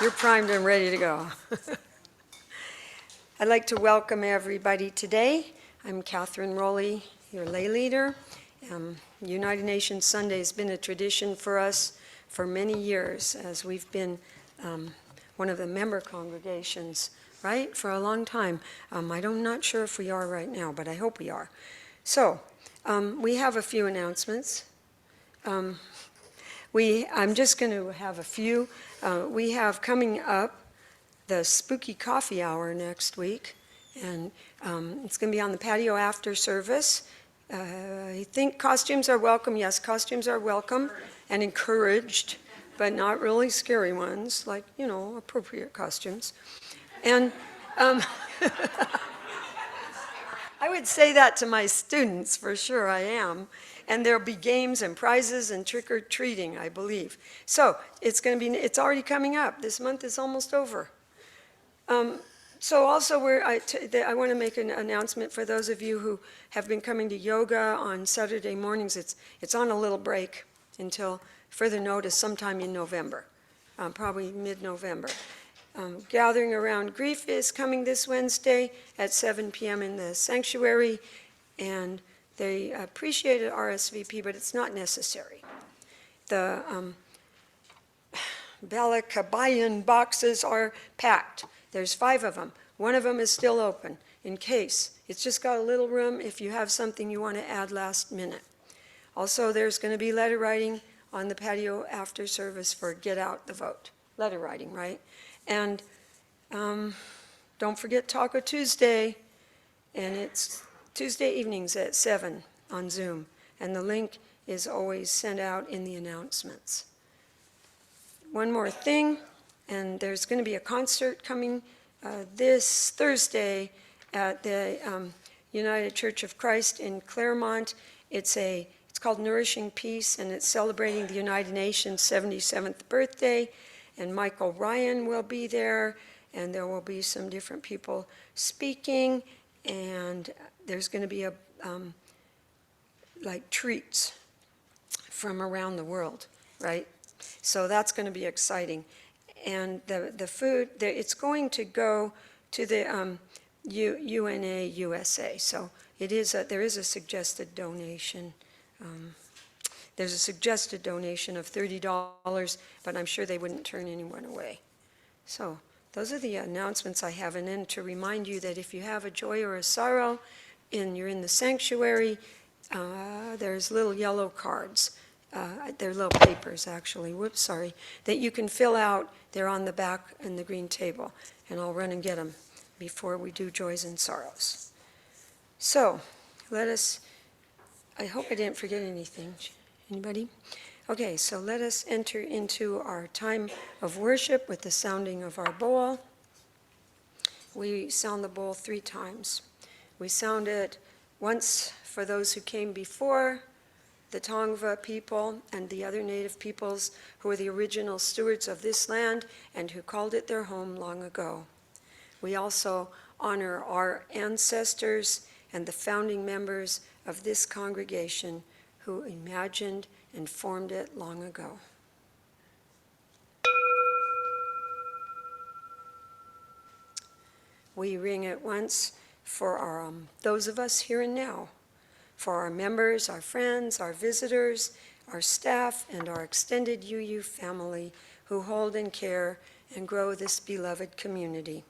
You're primed and ready to go. I'd like to welcome everybody today. I'm Catherine Rowlee, your lay leader. United Nations Sunday has been a tradition for us for many years, as we've been one of the member congregations, right, for a long time. I'm not sure if we are right now, but I hope we are. So we have a few announcements. I'm just going to have a few. We have coming up the Spooky Coffee Hour next week, and it's going to be on the patio after service. I think costumes are welcome. Yes, costumes are welcome and encouraged, but not really scary ones, like, appropriate costumes. And I would say that to my students, for sure I am. And there'll be games and prizes and trick-or-treating, I believe. So it's already coming up. This month is almost over. So also I want to make an announcement for those of you who have been coming to yoga on Saturday mornings. It's on a little break until further notice sometime in November, probably mid-November. Gathering Around Grief is coming this Wednesday at 7 p.m. in the sanctuary, and they appreciated RSVP, but it's not necessary. The Balakabayan boxes are packed. There's 5 of them. One of them is still open in case. It's just got a little room if you have something you want to add last minute. Also, there's going to be letter writing on the patio after service for Get Out the Vote. Letter writing, right? And don't forget Taco Tuesday, and it's Tuesday evenings at 7 on Zoom, and the link is always sent out in the announcements. One more thing, and there's going to be a concert coming this Thursday at the United Church of Christ in Claremont. It's called Nourishing Peace, and it's celebrating the United Nations 77th birthday. And Michael Ryan will be there, and there will be some different people speaking, and there's going to be like treats from around the world, right? So that's going to be exciting. And the food, it's going to go to the UNA USA. So there is a suggested donation. There's a suggested donation of $30, but I'm sure they wouldn't turn anyone away. So those are the announcements I have. And then to remind you that if you have a joy or a sorrow and you're in the sanctuary, there's little yellow cards. They're little papers, actually. Whoops, sorry. That you can fill out. They're on the back and the green table. And I'll run and get them before we do joys and sorrows. So I hope I didn't forget anything. Anybody? Okay, so let us enter into our time of worship with the sounding of our bowl. We sound the bowl 3 times. We sound it once for those who came before, the Tongva people and the other native peoples who were the original stewards of this land and who called it their home long ago. We also honor our ancestors and the founding members of this congregation who imagined and formed it long ago. We ring it once for those of us here and now, for our members, our friends, our visitors, our staff, and our extended UU family who hold and care and grow this beloved community.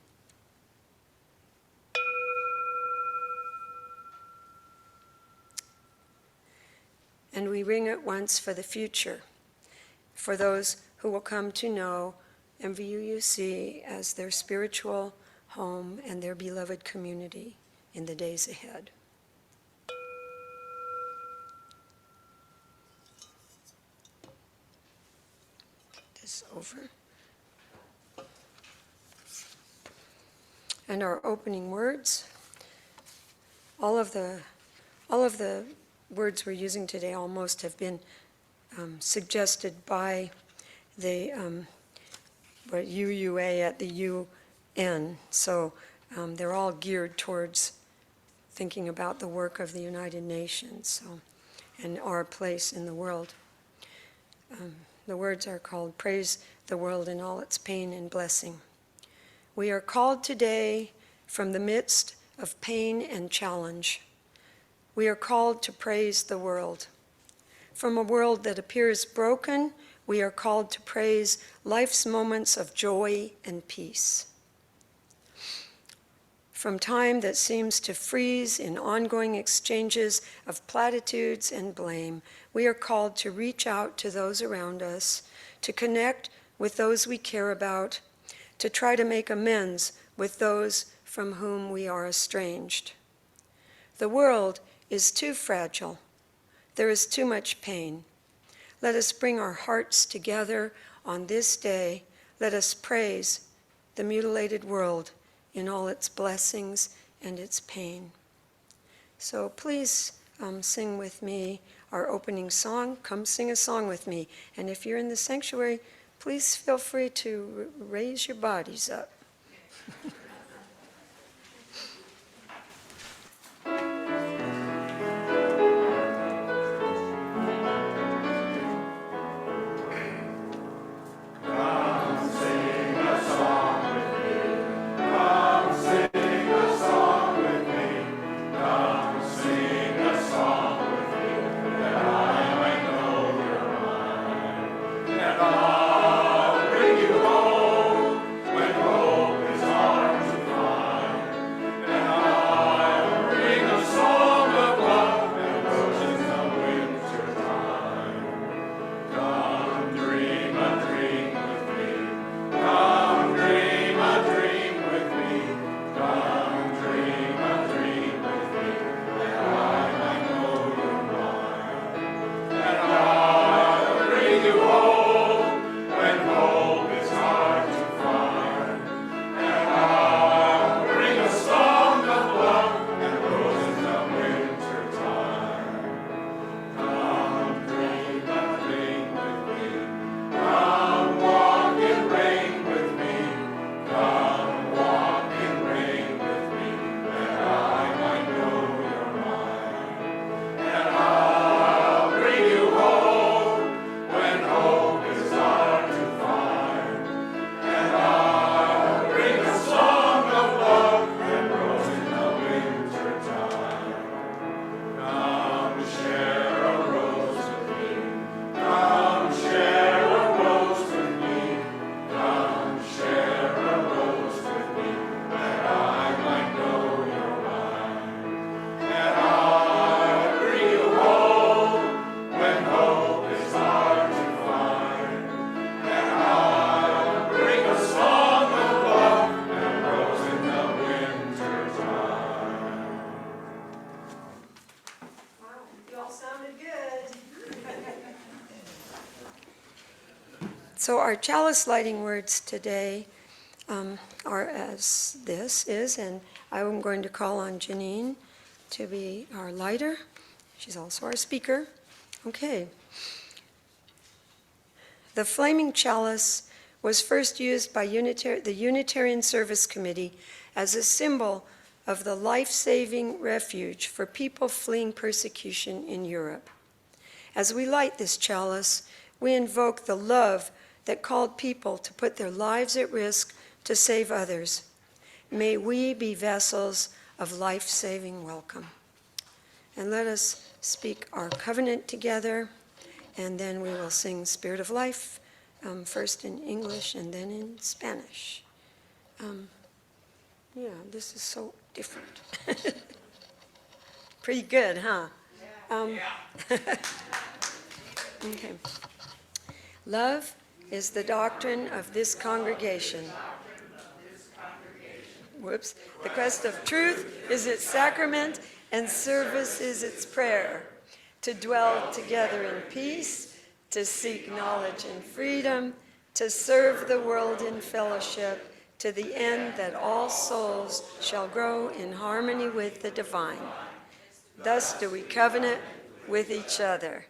And we ring it once for the future, for those who will come to know MVUUC as their spiritual home and their beloved community in the days ahead. This over. And our opening words. All of the words we're using today almost have been suggested by the UUA at the UN. So they're all geared towards thinking about the work of the United Nations and our place in the world. The words are called Praise the World in All Its Pain and Blessing. We are called today from the midst of pain and challenge. We are called to praise the world. From a world that appears broken, we are called to praise life's moments of joy and peace. From time that seems to freeze in ongoing exchanges of platitudes and blame, we are called to reach out to those around us, to connect with those we care about, to try to make amends with those from whom we are estranged. The world is too fragile. There is too much pain. Let us bring our hearts together on this day. Let us praise the mutilated world in all its blessings and its pain. So please sing with me our opening song. Come sing a song with me. And if you're in the sanctuary, please feel free to raise your bodies up. So our chalice lighting words today are as this is, and I'm going to call on Jeanine to be our lighter. She's also our speaker. Okay. The flaming chalice was first used by the Unitarian Service Committee as a symbol of the life-saving refuge for people fleeing persecution in Europe. As we light this chalice, we invoke the love that called people to put their lives at risk to save others. May we be vessels of life-saving welcome. And let us speak our covenant together, and then we will sing Spirit of Life, first in English and then in Spanish. Yeah, this is so different. Pretty good, huh? Okay. Love is the doctrine of this congregation. Whoops. The quest of truth is its sacrament, and service is its prayer. To dwell together in peace, to seek knowledge and freedom, to serve the world in fellowship, to the end that all souls shall grow in harmony with the divine. Thus do we covenant with each other.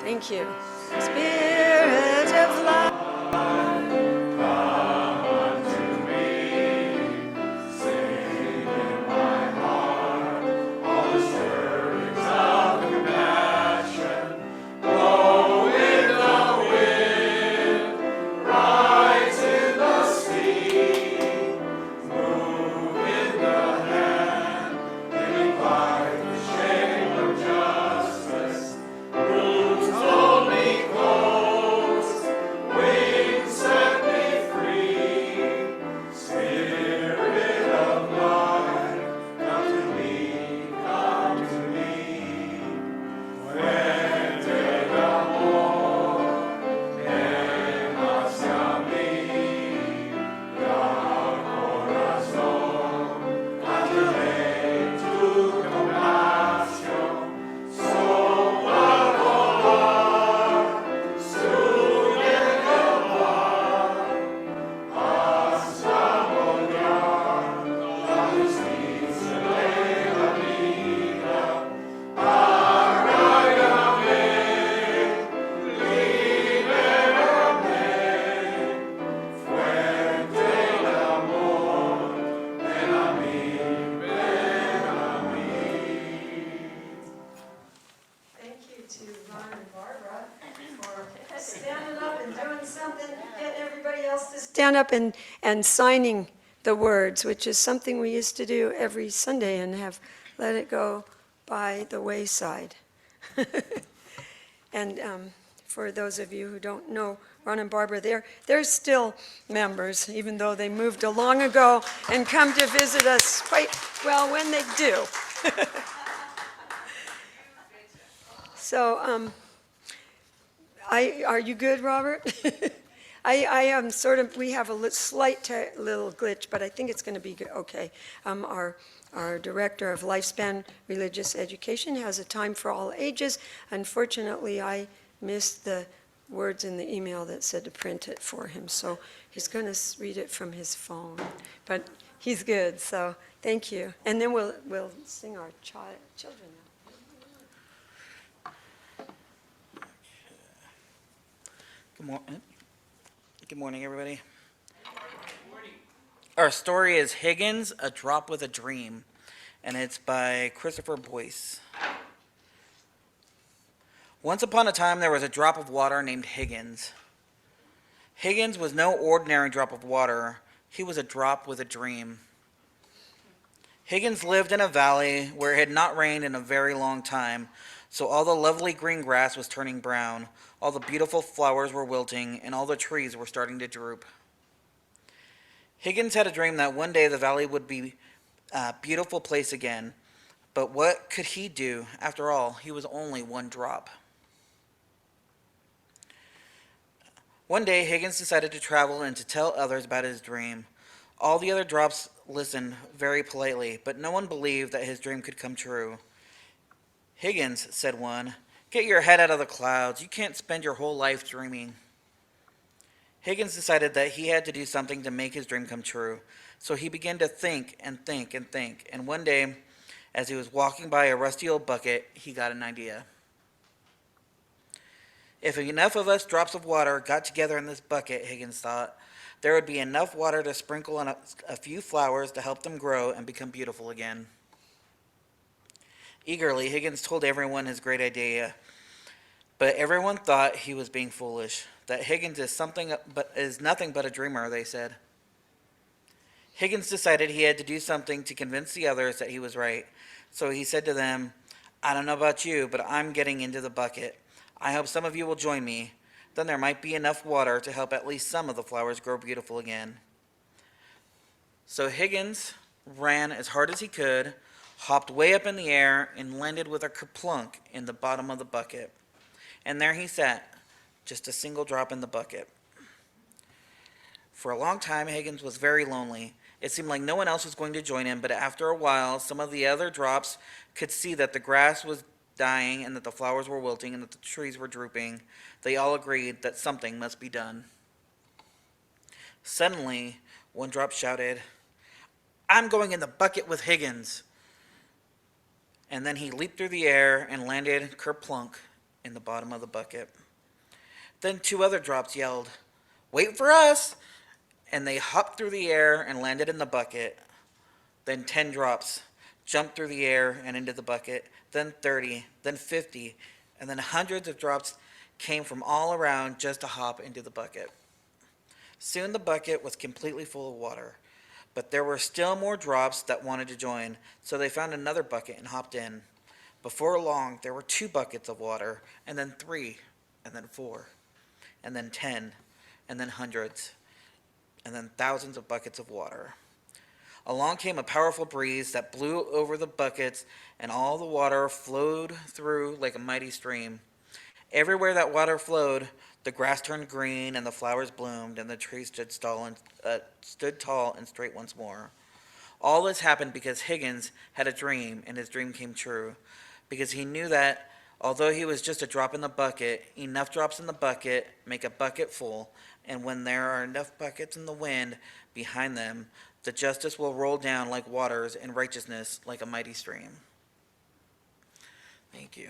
Thank you. Spirit of life. Come unto me, sing in my heart. stand up and signing the words, which is something we used to do every Sunday and have let it go by the wayside. And for those of you who don't know Ron and Barbara, they're still members, even though they moved a long ago and come to visit us quite well when they do. So, are you good, Robert? I am sort of, we have a slight little glitch, but I think it's going to be okay. Our director of Lifespan Religious Education has a time for all ages. Unfortunately, I missed the words in the email that said to print it for him, so he's going to read it from his phone. But he's good, so thank you. And then we'll sing our children now. Good morning, everybody. Our story is Higgins, A Drop with a Dream, and it's by Christopher Boyce. Once upon a time, there was a drop of water named Higgins. Higgins was no ordinary drop of water. He was a drop with a dream. Higgins lived in a valley where it had not rained in a very long time, so all the lovely green grass was turning brown, all the beautiful flowers were wilting, and all the trees were starting to droop. Higgins had a dream that one day the valley would be a beautiful place again. But what could he do? After all, he was only one drop. One day, Higgins decided to travel and to tell others about his dream. All the other drops listened very politely, but no one believed that his dream could come true. Higgins, said one, get your head out of the clouds. You can't spend your whole life dreaming. Higgins decided that he had to do something to make his dream come true. So he began to think and think and think. And one day, as he was walking by a rusty old bucket, he got an idea. If enough of us drops of water got together in this bucket, Higgins thought, there would be enough water to sprinkle on a few flowers to help them grow and become beautiful again. Eagerly, Higgins told everyone his great idea. But everyone thought he was being foolish, that Higgins is nothing but a dreamer, they said. Higgins decided he had to do something to convince the others that he was right. So he said to them, I don't know about you, but I'm getting into the bucket. I hope some of you will join me. Then there might be enough water to help at least some of the flowers grow beautiful again. So Higgins ran as hard as he could, hopped way up in the air, and landed with a kerplunk in the bottom of the bucket. And there he sat, just a single drop in the bucket. For a long time, Higgins was very lonely. It seemed like no one else was going to join him, but after a while, some of the other drops could see that the grass was dying and that the flowers were wilting and that the trees were drooping. They all agreed that something must be done. Suddenly, one drop shouted, I'm going in the bucket with Higgins. And then he leaped through the air and landed kerplunk in the bottom of the bucket. Then two other drops yelled, wait for us! And they hopped through the air and landed in the bucket. Then 10 drops jumped through the air and into the bucket. Then 30, then 50, and then hundreds of drops came from all around just to hop into the bucket. Soon the bucket was completely full of water, but there were still more drops that wanted to join, so they found another bucket and hopped in. Before long, there were 2 buckets of water, and then 3, and then 4, and then 10, and then hundreds, and then thousands of buckets of water. Along came a powerful breeze that blew over the buckets, and all the water flowed through like a mighty stream. Everywhere that water flowed, the grass turned green, and the flowers bloomed, and the trees stood tall and straight once more. All this happened because Higgins had a dream, and his dream came true, because he knew that although he was just a drop in the bucket, enough drops in the bucket make a bucket full, and when there are enough buckets in the wind behind them, the justice will roll down like waters and righteousness like a mighty stream. Thank you.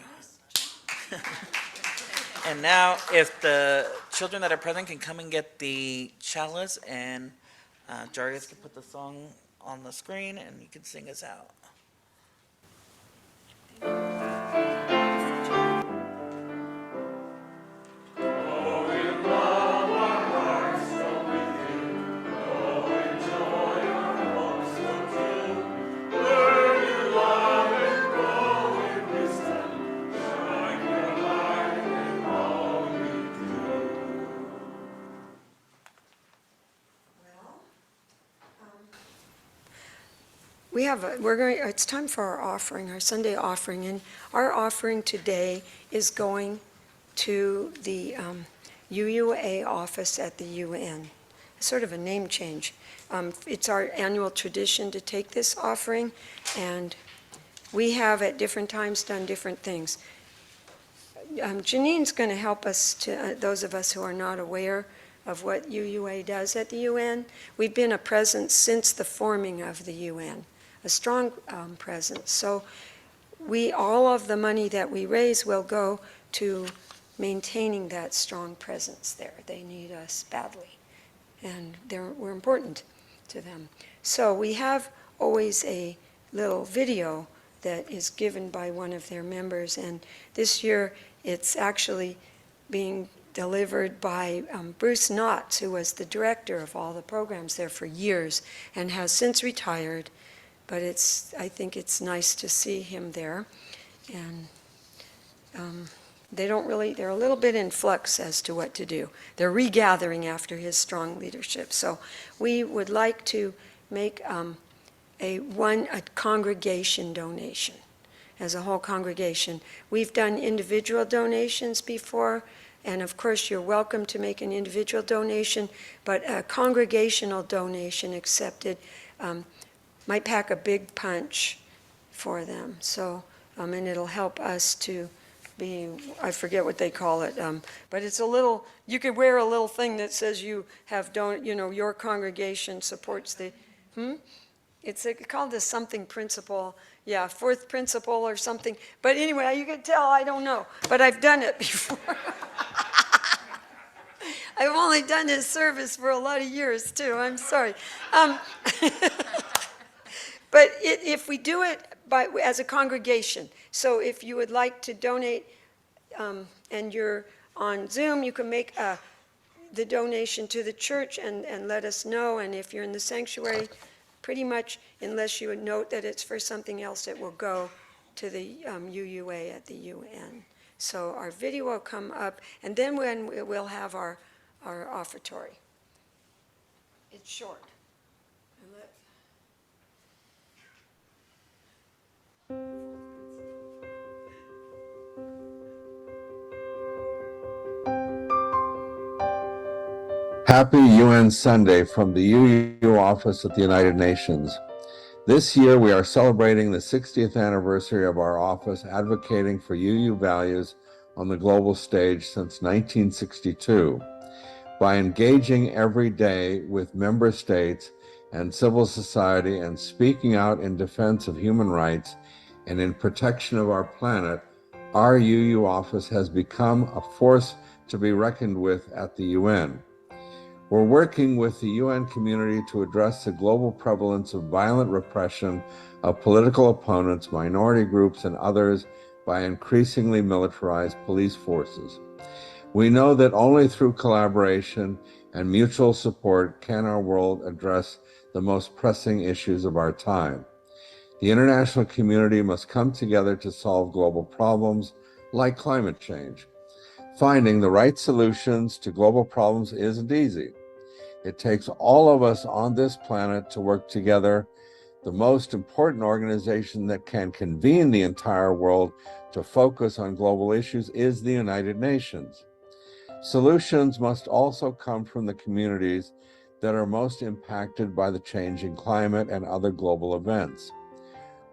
And now, if the children that are present can come and get the chalice, and Jarius can put the song on the screen, and you can sing us out. it's time for our offering, our Sunday offering, and our offering today is going to the UUA office at the UN. Sort of a name change. It's our annual tradition to take this offering, and we have at different times done different things. Jeanine's going to help us, those of us who are not aware of what UUA does at the UN. We've been a presence since the forming of the UN, a strong presence. So all of the money that we raise will go to maintaining that strong presence there. They need us badly, and we're important to them. So we have always a little video that is given by one of their members, and this year it's actually being delivered by Bruce Knotts, who was the director of all the programs there for years and has since retired, but I think it's nice to see him there. And they're a little bit in flux as to what to do. They're regathering after his strong leadership. So we would like to make a congregation donation, as a whole congregation. We've done individual donations before, and of course you're welcome to make an individual donation, but a congregational donation accepted might pack a big punch for them. So, and it'll help us to I forget what they call it, but it's you could wear a little thing that says you have your congregation supports the, It's called the something principle, fourth principle or something. But anyway, you can tell I don't know, but I've done it before. I've only done this service for a lot of years too, I'm sorry. But if we do it as a congregation, so if you would like to donate and you're on Zoom, you can make the donation to the church and let us know. And if you're in the sanctuary, pretty much, unless you would note that it's for something else, it will go to the UUA at the UN. So our video will come up, and then we'll have our offertory. It's short. Happy UN Sunday from the UU office at the United Nations. This year we are celebrating the 60th anniversary of our office advocating for UU values on the global stage since 1962. By engaging every day with member states and civil society and speaking out in defense of human rights and in protection of our planet, our UU office has become a force to be reckoned with at the UN. We're working with the UN community to address the global prevalence of violent repression of political opponents, minority groups, and others by increasingly militarized police forces. We know that only through collaboration and mutual support can our world address the most pressing issues of our time. The international community must come together to solve global problems like climate change. Finding the right solutions to global problems isn't easy. It takes all of us on this planet to work together. The most important organization that can convene the entire world to focus on global issues is the United Nations. Solutions must also come from the communities that are most impacted by the changing climate and other global events.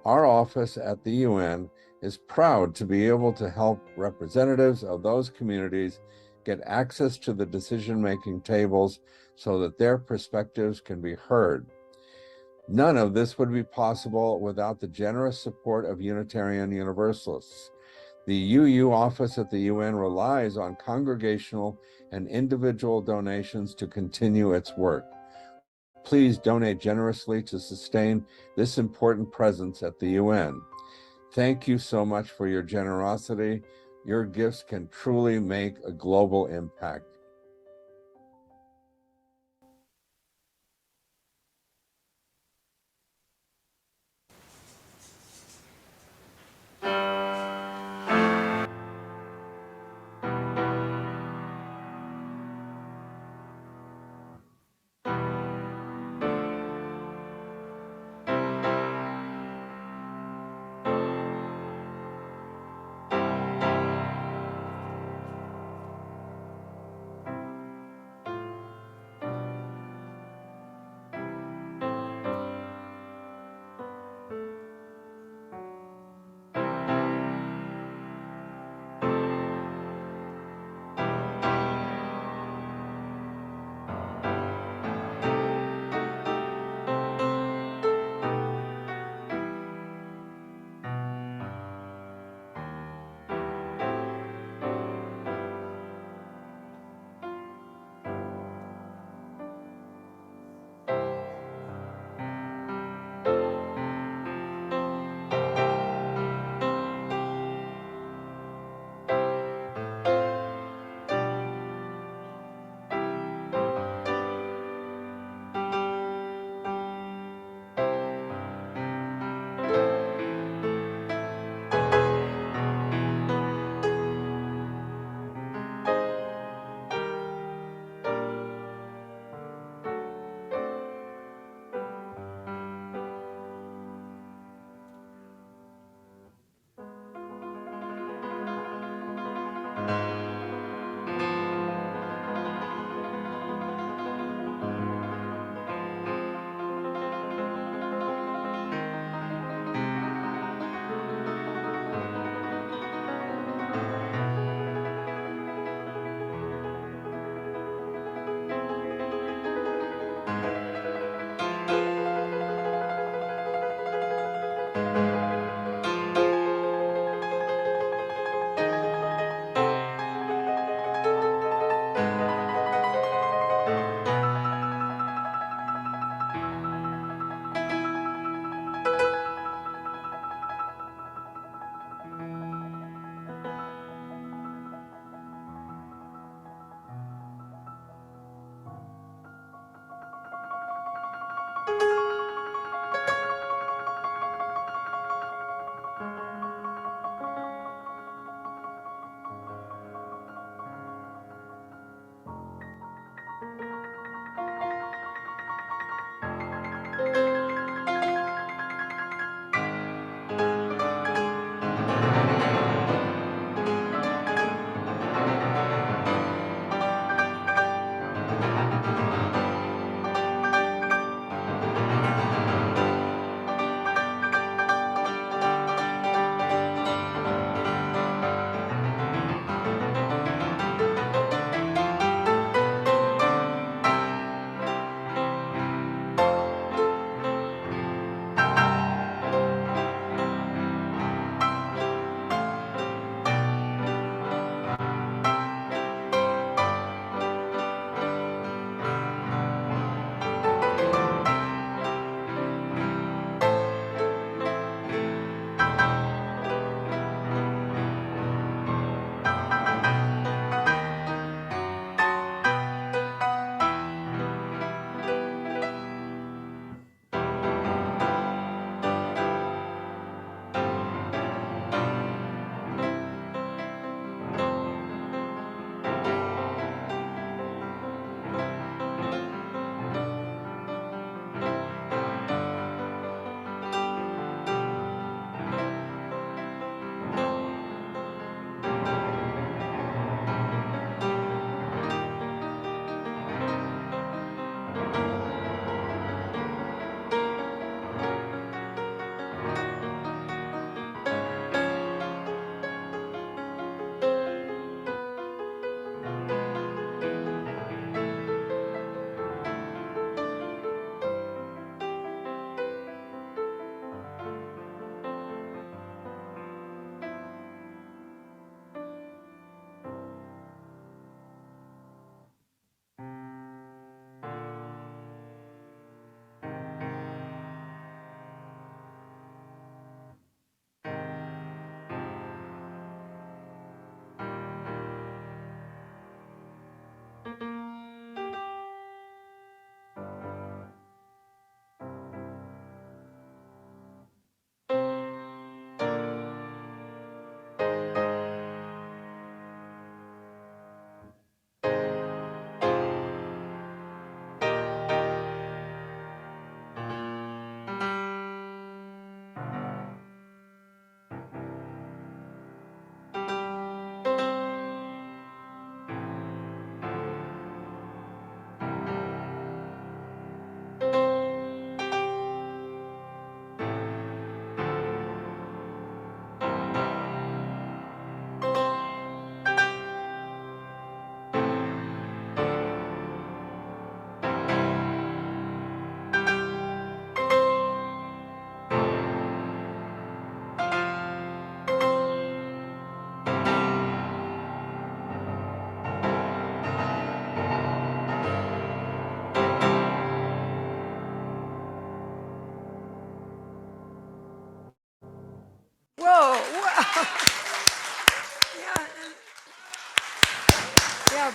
Our office at the UN is proud to be able to help representatives of those communities get access to the decision-making tables so that their perspectives can be heard. None of this would be possible without the generous support of Unitarian Universalists. The UU office at the UN relies on congregational and individual donations to continue its work. Please donate generously to sustain this important presence at the UN. Thank you so much for your generosity. Your gifts can truly make a global impact.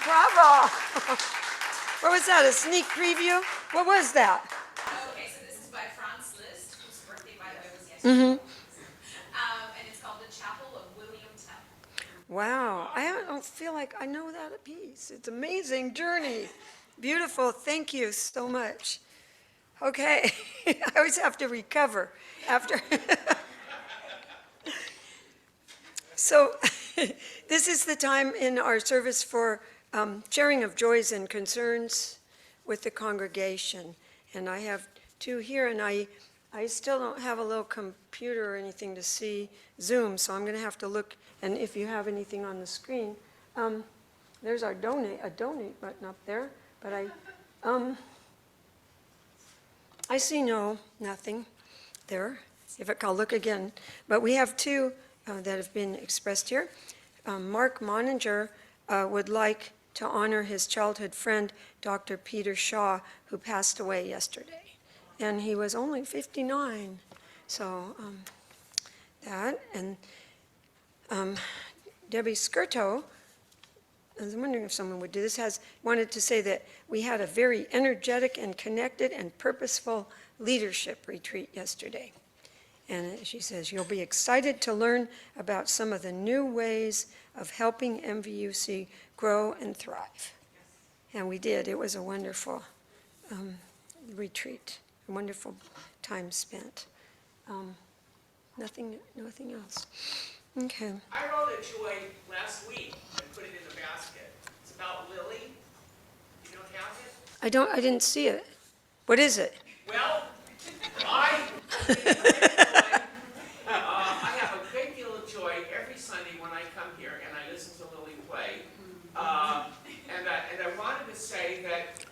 Bravo. What was that, a sneak preview? What was that? Okay, so this is by Franz Liszt, whose birthday, by the way, was yesterday. And it's called The Chapel of William Tell. Wow, I don't feel like I know that piece. It's amazing journey. Beautiful, thank you so much. Okay, I always have to recover after. So this is the time in our service for sharing of joys and concerns with the congregation. And I have two here, and I still don't have a little computer or anything to see Zoom, so I'm going to have to look, and if you have anything on the screen, there's our donate button up there, but I see nothing there. I'll look again. But we have two that have been expressed here. Mark Moninger would like to honor his childhood friend, Dr. Peter Shaw, who passed away yesterday. And he was only 59. So that, and Debbie Skirto, I was wondering if someone would do this, wanted to say that we had a very energetic and connected and purposeful leadership retreat yesterday. And she says, you'll be excited to learn about some of the new ways of helping MVUC grow and thrive. And we did. It was a wonderful retreat, a wonderful time spent. Nothing else. Okay. I wrote a joy last week and put it in the basket. It's about Lily. You don't have it? I didn't see it. What is it? Well, I have a great deal of joy every Sunday when I come here and I listen to Lily play. And I wanted to say that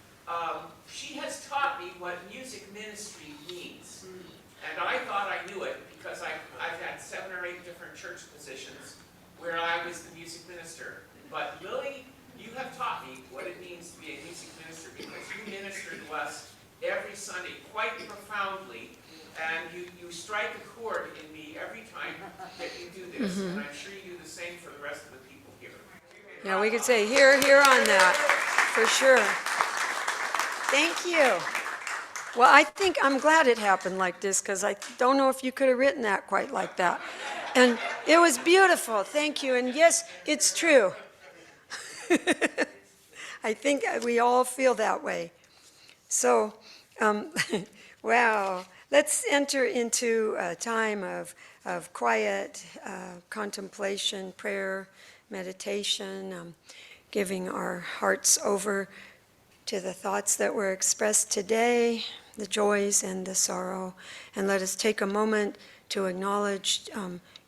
she has taught me what music ministry means. And I thought I knew it because I've had 7 or 8 different church positions where I was the music minister. But Lily, you have taught me what it means to be a music minister because you minister to us every Sunday quite profoundly. And you strike a chord in me every time that you do this. And I'm sure you do the same for the rest of the people here. Yeah, we could say here on that, for sure. Thank you. Well, I'm glad it happened like this, because I don't know if you could have written that quite like that. And it was beautiful, thank you. And yes, it's true. I think we all feel that way. So, wow. Let's enter into a time of quiet contemplation, prayer, meditation, giving our hearts over to the thoughts that were expressed today, the joys and the sorrow. And let us take a moment to acknowledge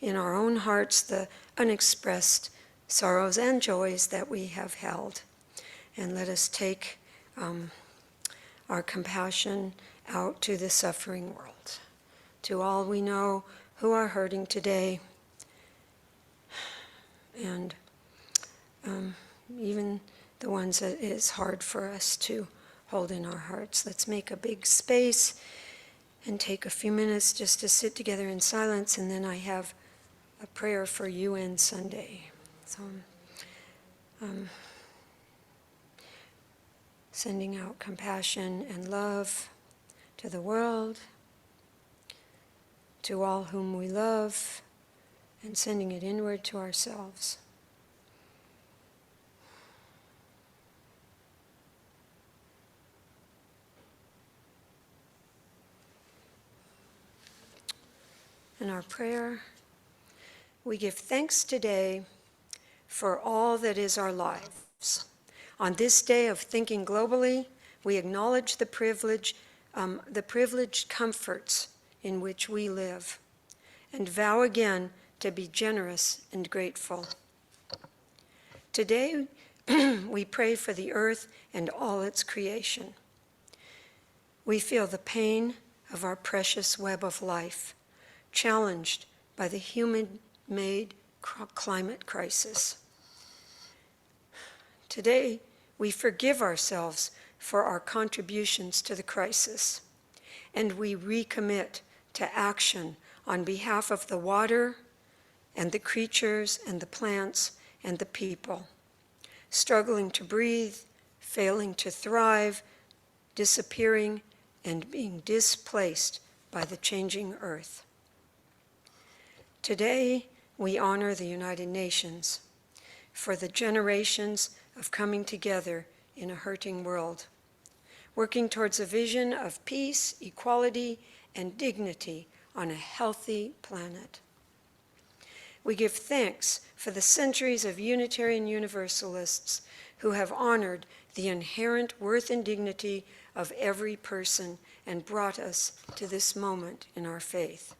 in our own hearts the unexpressed sorrows and joys that we have held. And let us take our compassion out to the suffering world, to all we know who are hurting today, and even the ones that it's hard for us to hold in our hearts. Let's make a big space and take a few minutes just to sit together in silence, and then I have a prayer for UN Sunday. So, sending out compassion and love to the world, to all whom we love, and sending it inward to ourselves. In our prayer, we give thanks today for all that is our lives. On this day of thinking globally, we acknowledge the privileged comforts in which we live, and vow again to be generous and grateful. Today, we pray for the earth and all its creation. We feel the pain of our precious web of life, challenged by the human-made climate crisis. Today, we forgive ourselves for our contributions to the crisis, and we recommit to action on behalf of the water and the creatures and the plants and the people, struggling to breathe, failing to thrive, disappearing, and being displaced by the changing earth. Today, we honor the United Nations for the generations of coming together in a hurting world, working towards a vision of peace, equality, and dignity on a healthy planet. We give thanks for the centuries of Unitarian Universalists who have honored the inherent worth and dignity of every person and brought us to this moment in our faith.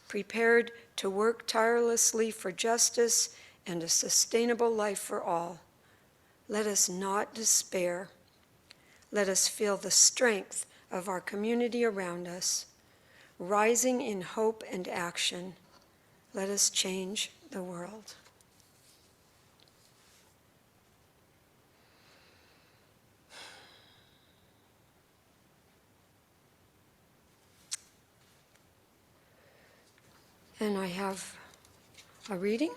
Prepared to work tirelessly for justice and a sustainable life for all, let us not despair. Let us feel the strength of our community around us, rising in hope and action. Let us change the world. And I have a reading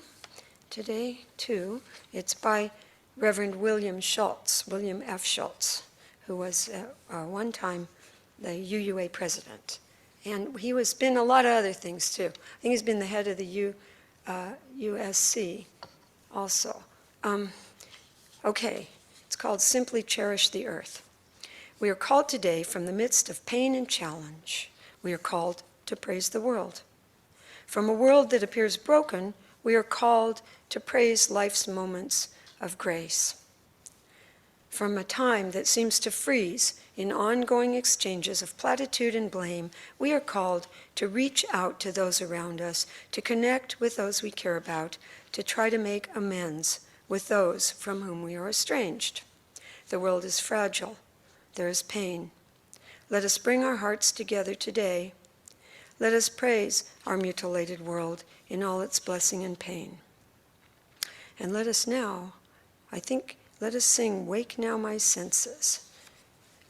today, too. It's by Reverend William F. Schultz, who was one time the UUA president. And he has been a lot of other things, too. I think he's been the head of the USC also. Okay, it's called Simply Cherish the Earth. We are called today from the midst of pain and challenge. We are called to praise the world. From a world that appears broken, we are called to praise life's moments of grace. From a time that seems to freeze in ongoing exchanges of platitude and blame, we are called to reach out to those around us, to connect with those we care about, to try to make amends with those from whom we are estranged. The world is fragile. There is pain. Let us bring our hearts together today. Let us praise our mutilated world in all its blessing and pain. And let us now, let us sing Wake Now My Senses.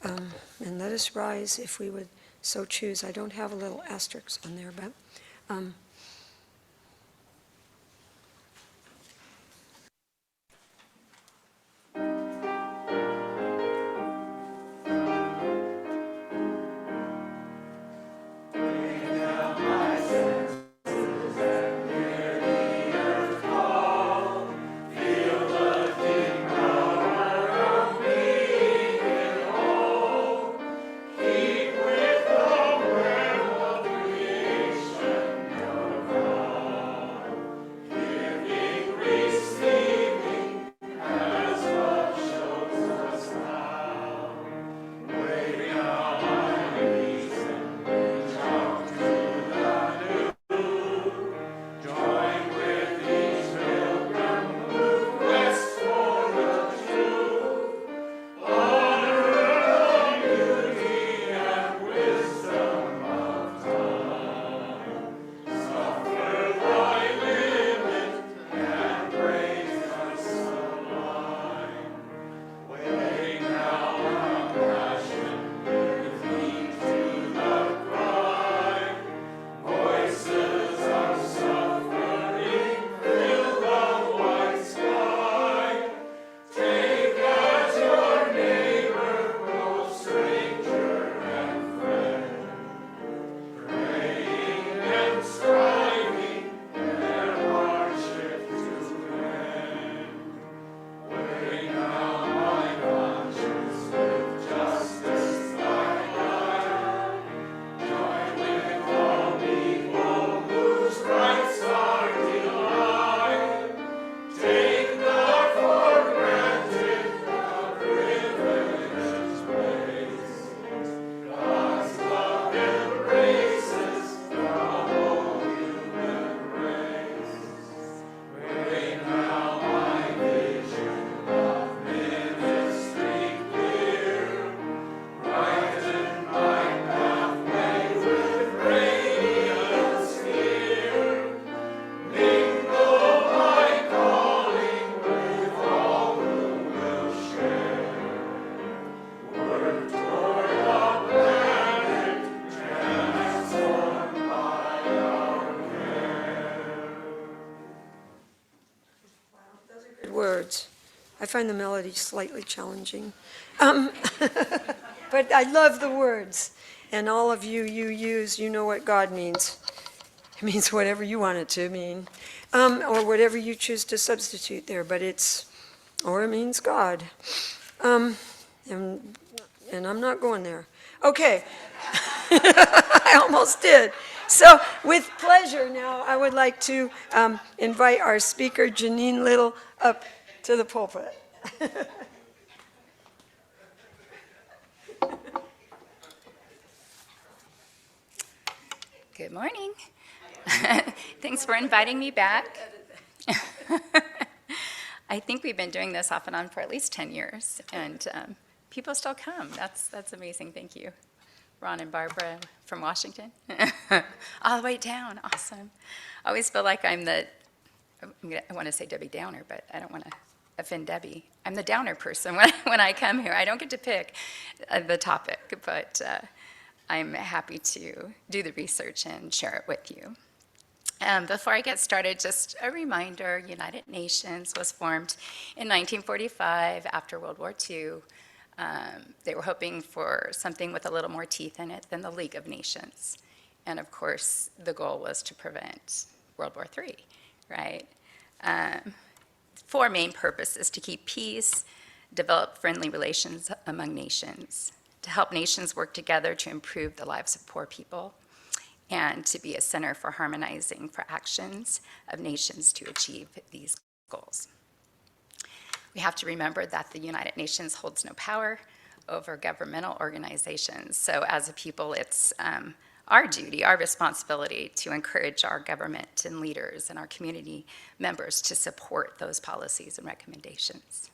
And let us rise if we would so choose. I don't have a little asterisk on there, but find the melody slightly challenging. But I love the words. And all of you use, you know what God means. It means whatever you want it to mean, or whatever you choose to substitute there, but or it means God. And I'm not going there. Okay. I almost did. So with pleasure now, I would like to invite our speaker, Jeanine Little, up to the pulpit. Good morning. Thanks for inviting me back. I think we've been doing this off and on for at least 10 years, and people still come. That's amazing. Thank you. Ron and Barbara from Washington. All the way down. Awesome. I always feel like I want to say Debbie Downer, but I don't want to offend Debbie. I'm the downer person when I come here. I don't get to pick the topic, but I'm happy to do the research and share it with you. Before I get started, just a reminder, United Nations was formed in 1945 after World War II. They were hoping for something with a little more teeth in it than the League of Nations. And of course, the goal was to prevent World War III, right? Four main purposes: to keep peace, develop friendly relations among nations, to help nations work together to improve the lives of poor people, and to be a center for harmonizing for actions of nations to achieve these goals. We have to remember that the United Nations holds no power over governmental organizations. So as a people, it's our duty, our responsibility to encourage our government and leaders and our community members to support those policies and recommendations.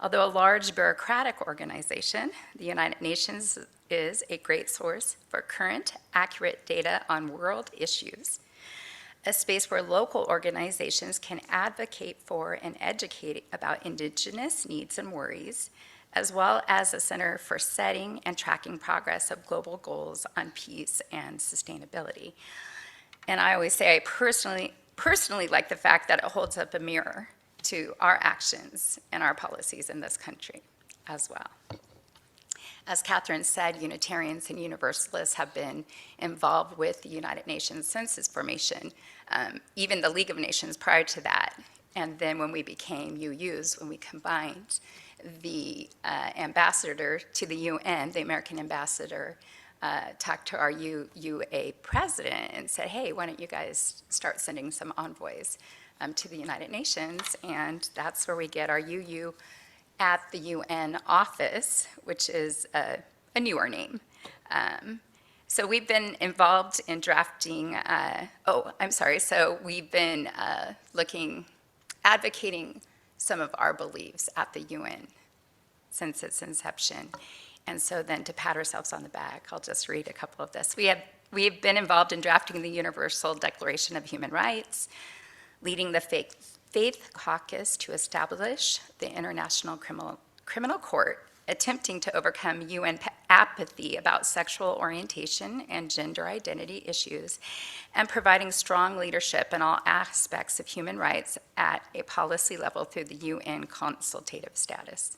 Although a large bureaucratic organization, the United Nations is a great source for current, accurate data on world issues, a space where local organizations can advocate for and educate about Indigenous needs and worries, as well as a center for setting and tracking progress of global goals on peace and sustainability. And I always say I personally like the fact that it holds up a mirror to our actions and our policies in this country as well. As Catherine said, Unitarians and Universalists have been involved with the United Nations since its formation, even the League of Nations prior to that. And then when we became UUs, when we combined, the ambassador to the UN, the American ambassador, talked to our UA president and said, hey, why don't you guys start sending some envoys to the United Nations? And that's where we get our UU at the UN office, which is a newer name. So we've been involved in drafting, so we've been advocating some of our beliefs at the UN since its inception. And so then to pat ourselves on the back, I'll just read a couple of this. We have been involved in drafting the Universal Declaration of Human Rights, leading the Faith Caucus to establish the International Criminal Court, attempting to overcome UN apathy about sexual orientation and gender identity issues, and providing strong leadership in all aspects of human rights at a policy level through the UN consultative status.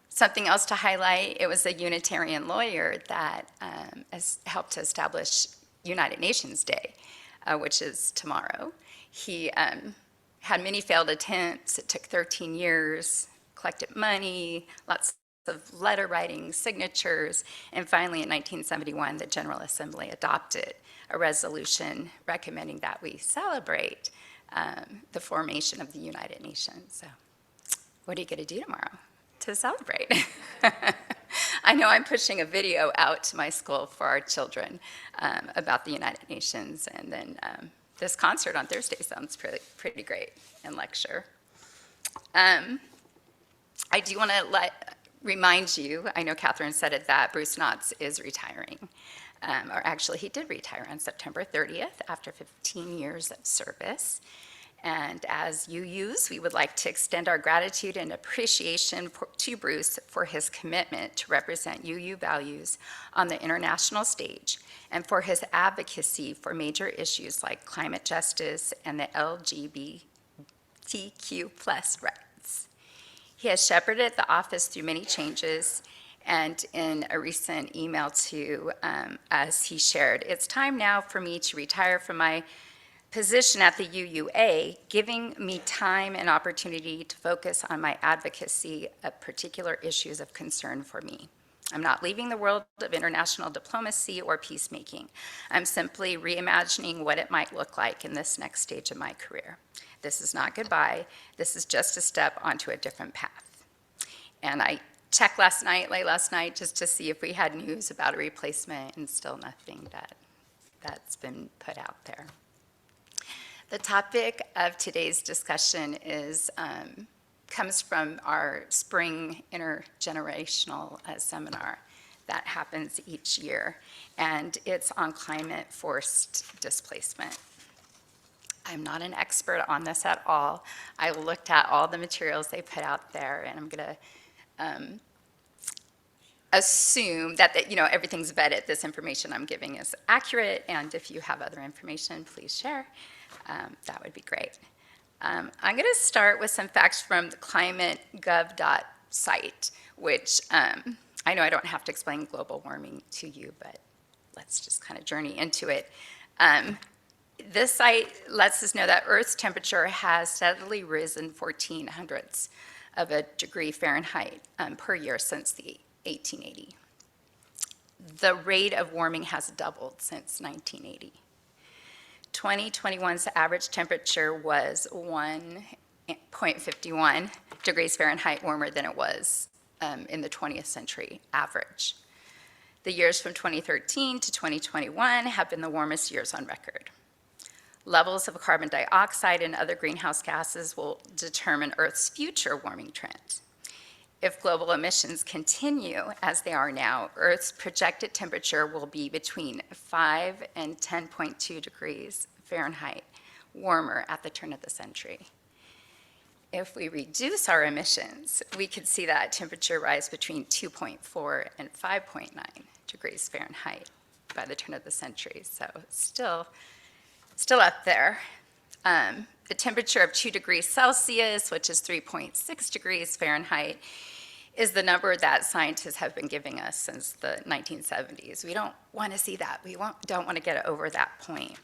Something else to highlight, it was a Unitarian lawyer that has helped to establish United Nations Day, which is tomorrow. He had many failed attempts. It took 13 years, collected money, lots of letter writing, signatures, and finally in 1971, the General Assembly adopted a resolution recommending that we celebrate the formation of the United Nations. So what are you going to do tomorrow to celebrate? I know I'm pushing a video out to my school for our children about the United Nations, and then this concert on Thursday sounds pretty great, and lecture. I do want to remind you, I know Catherine said it, that Bruce Knotts is retiring. Or actually, he did retire on September 30th after 15 years of service. And as UUs, we would like to extend our gratitude and appreciation to Bruce for his commitment to represent UU values on the international stage and for his advocacy for major issues like climate justice and the LGBTQ+ rights. He has shepherded the office through many changes, and in a recent email to us, he shared, "It's time now for me to retire from my position at the UUA, giving me time and opportunity to focus on my advocacy of particular issues of concern for me. I'm not leaving the world of international diplomacy or peacemaking. I'm simply reimagining what it might look like in this next stage of my career. This is not goodbye. This is just a step onto a different path." And I checked late last night, just to see if we had news about a replacement, and still nothing that's been put out there. The topic of today's discussion comes from our spring intergenerational seminar that happens each year, and it's on climate-forced displacement. I'm not an expert on this at all. I looked at all the materials they put out there, and I'm going to assume that everything's vetted. This information I'm giving is accurate, and if you have other information, please share. That would be great. I'm going to start with some facts from the climategov.site, which I know I don't have to explain global warming to you, but let's just kind of journey into it. This site lets us know that Earth's temperature has steadily risen 0.14 of a degree Fahrenheit per year since the 1880. The rate of warming has doubled since 1980. 2021's average temperature was 1.51 degrees Fahrenheit warmer than it was in the 20th century average. The years from 2013 to 2021 have been the warmest years on record. Levels of carbon dioxide and other greenhouse gases will determine Earth's future warming trend. If global emissions continue as they are now, Earth's projected temperature will be between 5 and 10.2 degrees Fahrenheit warmer at the turn of the century. If we reduce our emissions, we could see that temperature rise between 2.4 and 5.9 degrees Fahrenheit by the turn of the century. So still up there. The temperature of 2 degrees Celsius, which is 3.6 degrees Fahrenheit, is the number that scientists have been giving us since the 1970s. We don't want to see that. We don't want to get over that point.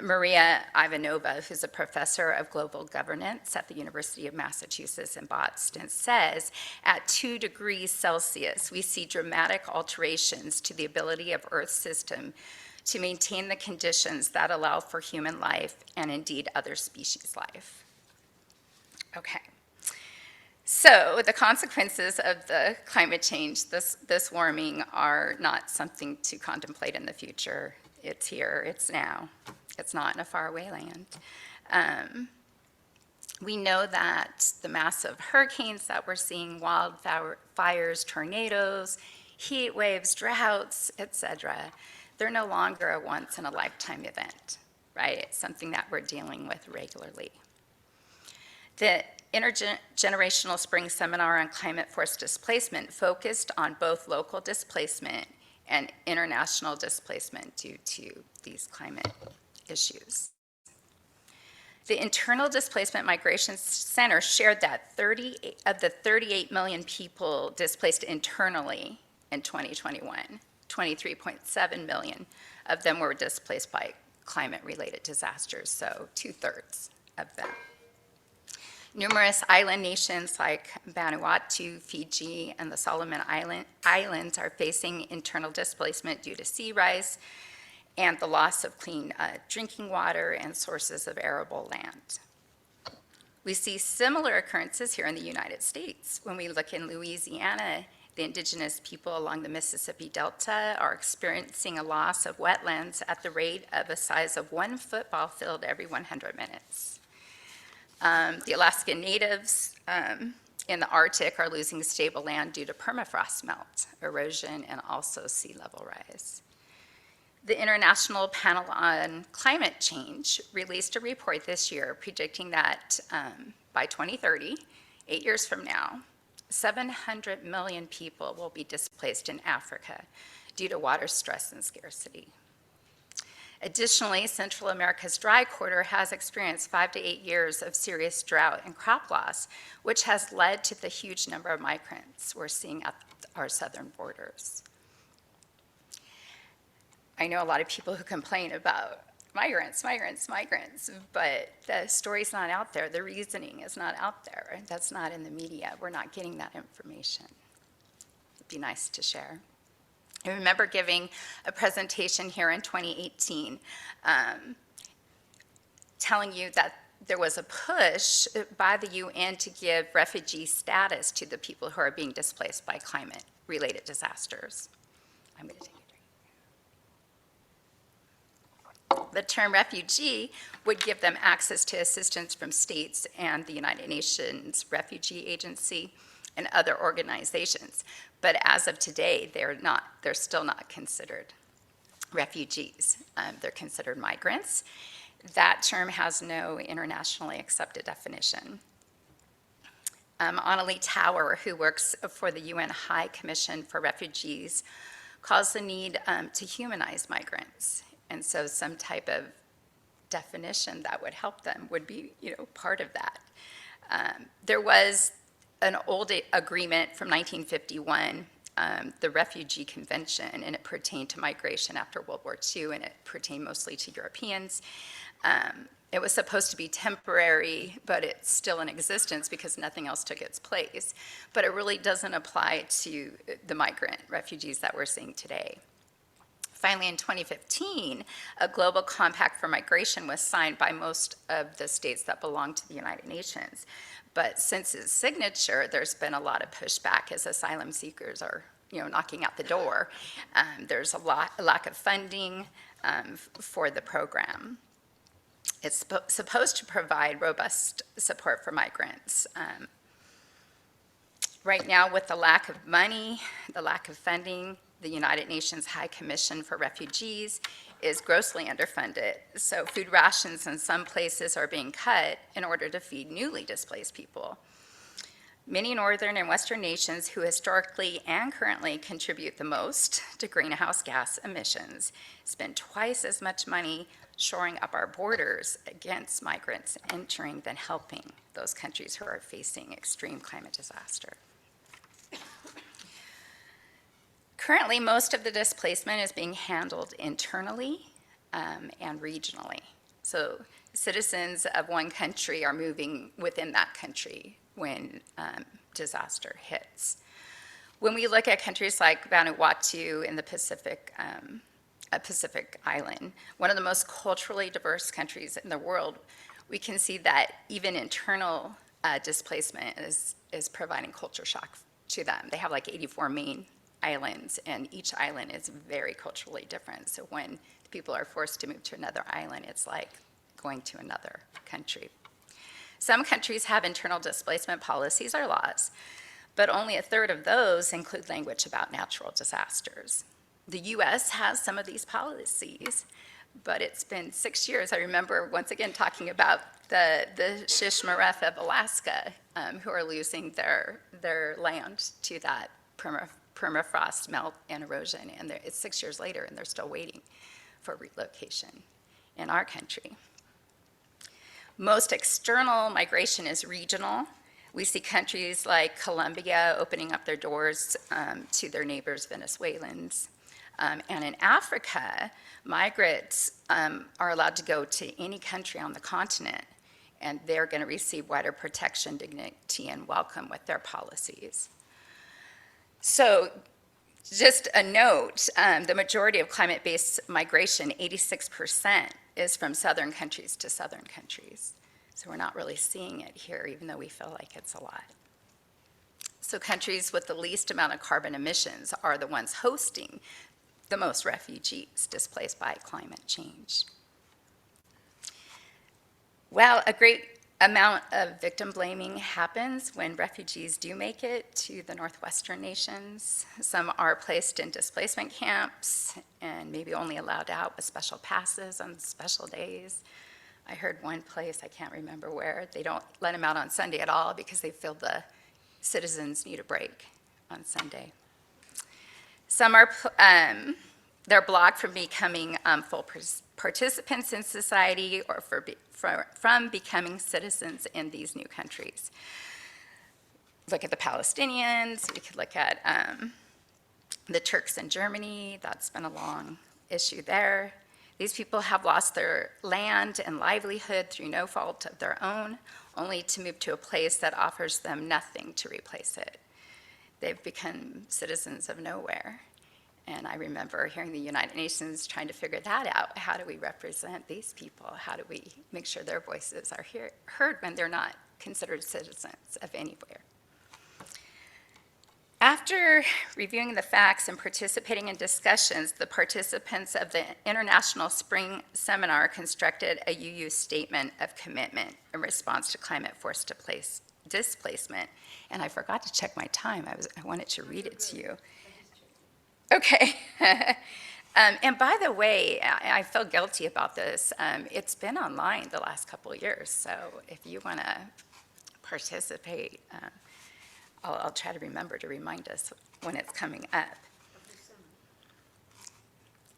Maria Ivanova, who's a professor of global governance at the University of Massachusetts in Boston, says at 2 degrees Celsius, we see dramatic alterations to the ability of Earth's system to maintain the conditions that allow for human life and indeed other species' life. Okay. So the consequences of the climate change, this warming, are not something to contemplate in the future. It's here, it's now. It's not in a faraway land. We know that the massive hurricanes that we're seeing, wildfires, tornadoes, heat waves, droughts, etc., they're no longer a once-in-a-lifetime event, right? It's something that we're dealing with regularly. The Intergenerational Spring Seminar on Climate-Forced Displacement focused on both local displacement and international displacement due to these climate issues. The Internal Displacement Migration Center shared that 30 of the 38 million people displaced internally in 2021, 23.7 million of them were displaced by climate-related disasters, so 2/3 of them. Numerous island nations like Vanuatu, Fiji, and the Solomon Islands are facing internal displacement due to sea rise and the loss of clean drinking water and sources of arable land. We see similar occurrences here in the United States. When we look in Louisiana, the indigenous people along the Mississippi Delta are experiencing a loss of wetlands at the rate of the size of 1 football field every 100 minutes. The Alaskan natives in the Arctic are losing stable land due to permafrost melt, erosion, and also sea level rise. The International Panel on Climate Change released a report this year predicting that by 2030, 8 years from now, 700 million people will be displaced in Africa due to water stress and scarcity. Additionally, Central America's dry quarter has experienced 5 to 8 years of serious drought and crop loss, which has led to the huge number of migrants we're seeing at our southern borders. I know a lot of people who complain about migrants, but the story's not out there. The reasoning is not out there. That's not in the media. We're not getting that information. It'd be nice to share. I remember giving a presentation here in 2018 telling you that there was a push by the UN to give refugee status to the people who are being displaced by climate-related disasters. I'm going to take a drink. The term refugee would give them access to assistance from states and the United Nations Refugee Agency and other organizations. But as of today, they're still not considered refugees. They're considered migrants. That term has no internationally accepted definition. Annalie Tower, who works for the UN High Commission for Refugees, calls the need to humanize migrants. And so some type of definition that would help them would be, part of that. There was an old agreement from 1951, the Refugee Convention, and it pertained to migration after World War II, and it pertained mostly to Europeans. It was supposed to be temporary, but it's still in existence because nothing else took its place. But it really doesn't apply to the migrant refugees that we're seeing today. Finally, in 2015, a global compact for migration was signed by most of the states that belong to the United Nations. But since its signature, there's been a lot of pushback as asylum seekers are, knocking at the door. There's a lack of funding for the program. It's supposed to provide robust support for migrants. Right now, with the lack of money, the lack of funding, the United Nations High Commission for Refugees is grossly underfunded. So food rations in some places are being cut in order to feed newly displaced people. Many northern and western nations who historically and currently contribute the most to greenhouse gas emissions spend twice as much money shoring up our borders against migrants entering than helping those countries who are facing extreme climate disaster. Currently, most of the displacement is being handled internally and regionally. So citizens of one country are moving within that country when disaster hits. When we look at countries like Vanuatu in the Pacific, a Pacific island, one of the most culturally diverse countries in the world, we can see that even internal displacement is providing culture shock to them. They have like 84 main islands, and each island is very culturally different. So when people are forced to move to another island, it's like going to another country. Some countries have internal displacement policies or laws, but only a third of those include language about natural disasters. The US has some of these policies, but it's been 6 years. I remember once again talking about the Shishmaref of Alaska who are losing their land to that permafrost melt and erosion, and it's 6 years later and they're still waiting for relocation in our country. Most external migration is regional. We see countries like Colombia opening up their doors to their neighbors, Venezuelans. And in Africa, migrants are allowed to go to any country on the continent, and they're going to receive wider protection, dignity, and welcome with their policies. So just a note, the majority of climate-based migration, 86%, is from southern countries to southern countries. So we're not really seeing it here, even though we feel like it's a lot. So countries with the least amount of carbon emissions are the ones hosting the most refugees displaced by climate change. Well, a great amount of victim blaming happens when refugees do make it to the northwestern nations. Some are placed in displacement camps and maybe only allowed out with special passes on special days. I heard one place, I can't remember where, they don't let them out on Sunday at all because they feel the citizens need a break on Sunday. Some are they're blocked from becoming full participants in society or from becoming citizens in these new countries. Look at the Palestinians. We could look at the Turks in Germany. That's been a long issue there. These people have lost their land and livelihood through no fault of their own, only to move to a place that offers them nothing to replace it. They've become citizens of nowhere. And I remember hearing the United Nations trying to figure that out. How do we represent these people? How do we make sure their voices are heard when they're not considered citizens of anywhere? After reviewing the facts and participating in discussions, the participants of the International Spring Seminar constructed a UU statement of commitment in response to climate forced displacement. And I forgot to check my time. I wanted to read it to you. Okay. And by the way, I feel guilty about this. It's been online the last couple of years, so if you want to participate, I'll try to remember to remind us when it's coming up.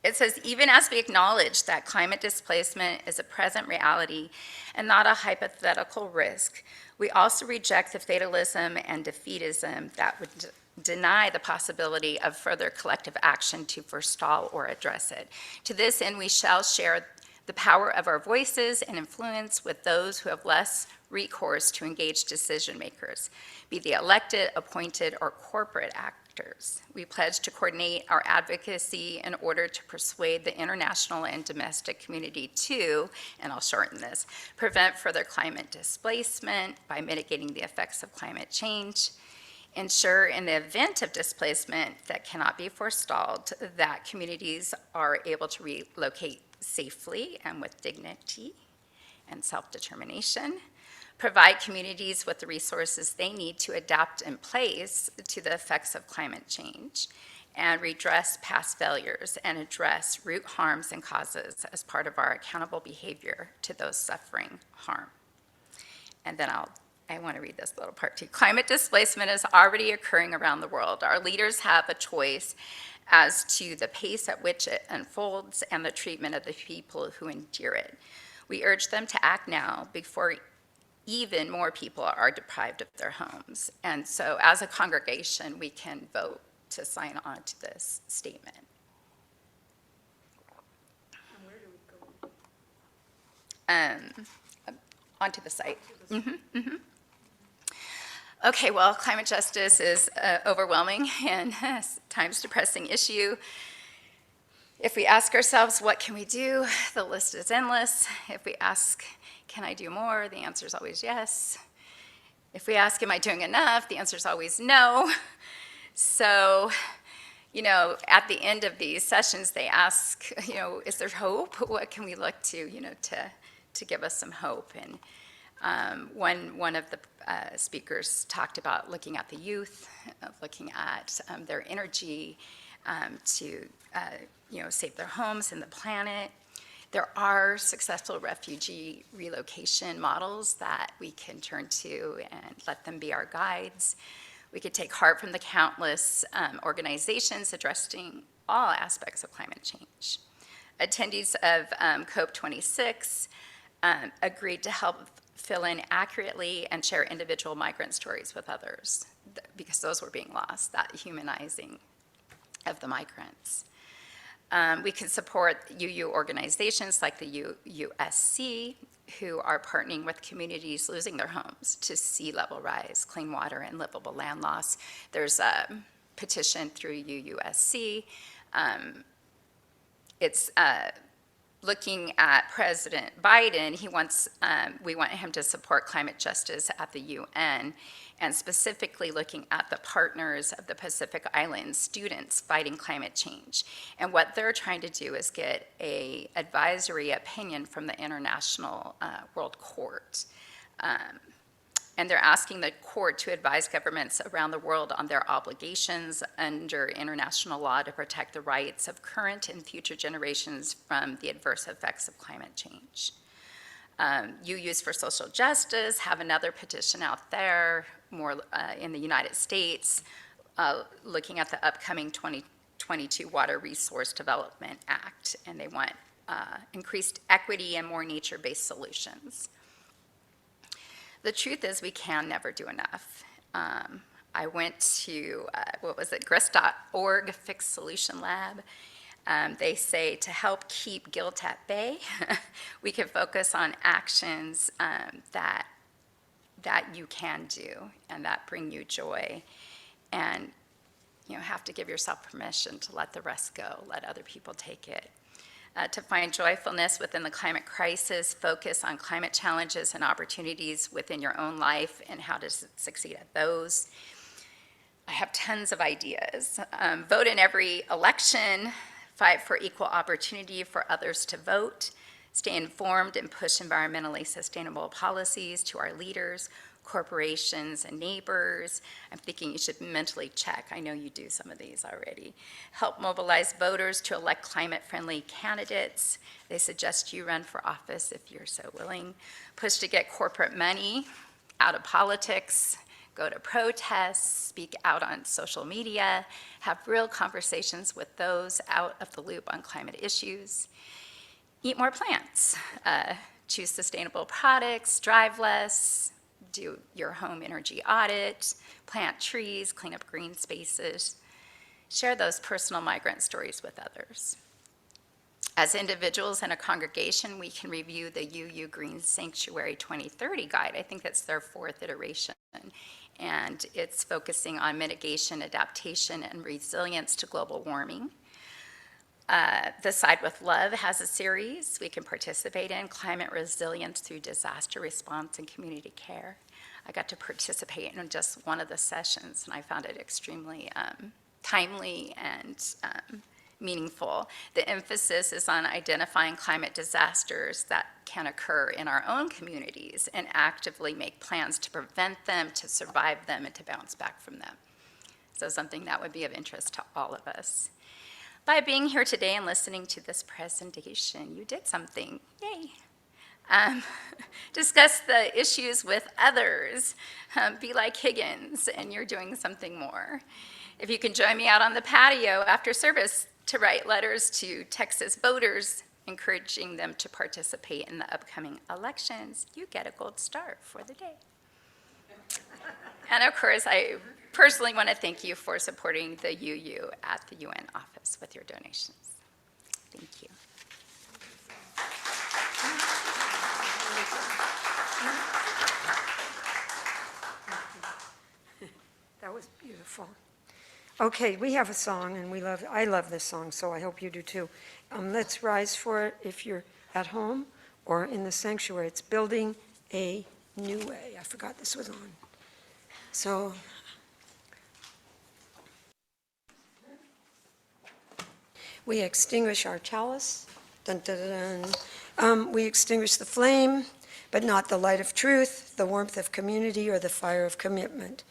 It says, even as we acknowledge that climate displacement is a present reality and not a hypothetical risk, we also reject the fatalism and defeatism that would deny the possibility of further collective action to forestall or address it. To this end, we shall share the power of our voices and influence with those who have less recourse to engage decision makers, be they elected, appointed, or corporate actors. We pledge to coordinate our advocacy in order to persuade the international and domestic community to, and I'll shorten this, prevent further climate displacement by mitigating the effects of climate change, ensure in the event of displacement that cannot be forestalled that communities are able to relocate safely and with dignity and self-determination, provide communities with the resources they need to adapt in place to the effects of climate change, and redress past failures and address root harms and causes as part of our accountable behavior to those suffering harm. And then I want to read this little part too. Climate displacement is already occurring around the world. Our leaders have a choice as to the pace at which it unfolds and the treatment of the people who endure it. We urge them to act now before even more people are deprived of their homes. And so as a congregation, we can vote to sign on to this statement. And where do we go? Onto the site. Okay, well, climate justice is overwhelming and times depressing issue. If we ask ourselves, what can we do? The list is endless. If we ask, can I do more? The answer is always yes. If we ask, am I doing enough? The answer is always no. So, at the end of these sessions, they ask, is there hope? What can we look to, to give us some hope? And one of the speakers talked about looking at the youth, looking at their energy to save their homes and the planet. There are successful refugee relocation models that we can turn to and let them be our guides. We could take heart from the countless organizations addressing all aspects of climate change. Attendees of COP26 agreed to help fill in accurately and share individual migrant stories with others, because those were being lost, that humanizing of the migrants. We can support UU organizations like the USC, who are partnering with communities losing their homes to sea level rise, clean water, and livable land loss. There's a petition through UUSC. It's looking at President Biden. We want him to support climate justice at the UN, and specifically looking at the partners of the Pacific Islands, students fighting climate change. And what they're trying to do is get an advisory opinion from the International World Court. And they're asking the court to advise governments around the world on their obligations under international law to protect the rights of current and future generations from the adverse effects of climate change. UUs for Social Justice have another petition out there, more in the United States, looking at the upcoming 22 Water Resource Development Act, and they want increased equity and more nature-based solutions. The truth is we can never do enough. I went to, grist.org Fixed Solution Lab. They say to help keep guilt at bay, we can focus on actions that you can do and that bring you joy. And you have to give yourself permission to let the rest go, let other people take it. To find joyfulness within the climate crisis, focus on climate challenges and opportunities within your own life and how to succeed at those. I have tons of ideas. Vote in every election, fight for equal opportunity for others to vote, stay informed and push environmentally sustainable policies to our leaders, corporations, and neighbors. I'm thinking you should mentally check. I know you do some of these already. Help mobilize voters to elect climate-friendly candidates. They suggest you run for office if you're so willing. Push to get corporate money out of politics. Go to protests, speak out on social media, have real conversations with those out of the loop on climate issues. Eat more plants, choose sustainable products, drive less, do your home energy audit, plant trees, clean up green spaces, share those personal migrant stories with others. As individuals in a congregation, we can review the UU Green Sanctuary 2030 guide. I think that's their 4th iteration. And it's focusing on mitigation, adaptation, and resilience to global warming. The Side with Love has a series we can participate in, climate resilience through disaster response and community care. I got to participate in just one of the sessions, and I found it extremely timely and meaningful. The emphasis is on identifying climate disasters that can occur in our own communities and actively make plans to prevent them, to survive them, and to bounce back from them. So something that would be of interest to all of us. By being here today and listening to this presentation, you did something. Yay. Discuss the issues with others. Be like Higgins, and you're doing something more. If you can join me out on the patio after service to write letters to Texas voters, encouraging them to participate in the upcoming elections, you get a gold star for the day. And of course, I personally want to thank you for supporting the UU at the UN office with your donations. Thank you. That was beautiful. Okay, we have a song, and I love this song, so I hope you do too. Let's rise for it if you're at home or in the sanctuary. It's Building a New Way. I forgot this was on. So, we extinguish our chalice. Dun, dun, dun, dun. We extinguish the flame, but not the light of truth, the warmth of community, or the fire of commitment.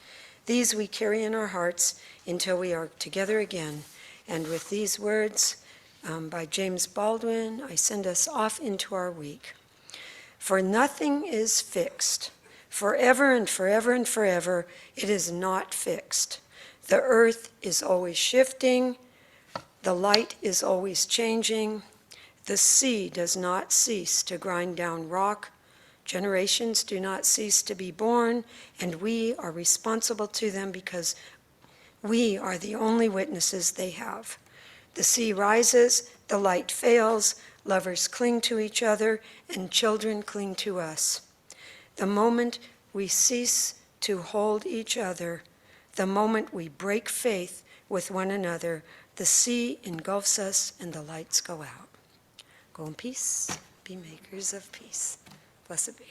These we carry in our hearts until we are together again. And with these words by James Baldwin, I send us off into our week. For nothing is fixed. Forever and forever and forever, it is not fixed. The earth is always shifting. The light is always changing. The sea does not cease to grind down rock. Generations do not cease to be born, and we are responsible to them because we are the only witnesses they have. The sea rises, the light fails, lovers cling to each other, and children cling to us. The moment we cease to hold each other, the moment we break faith with one another, the sea engulfs us and the lights go out. Go in peace, be makers of peace. Blessed be.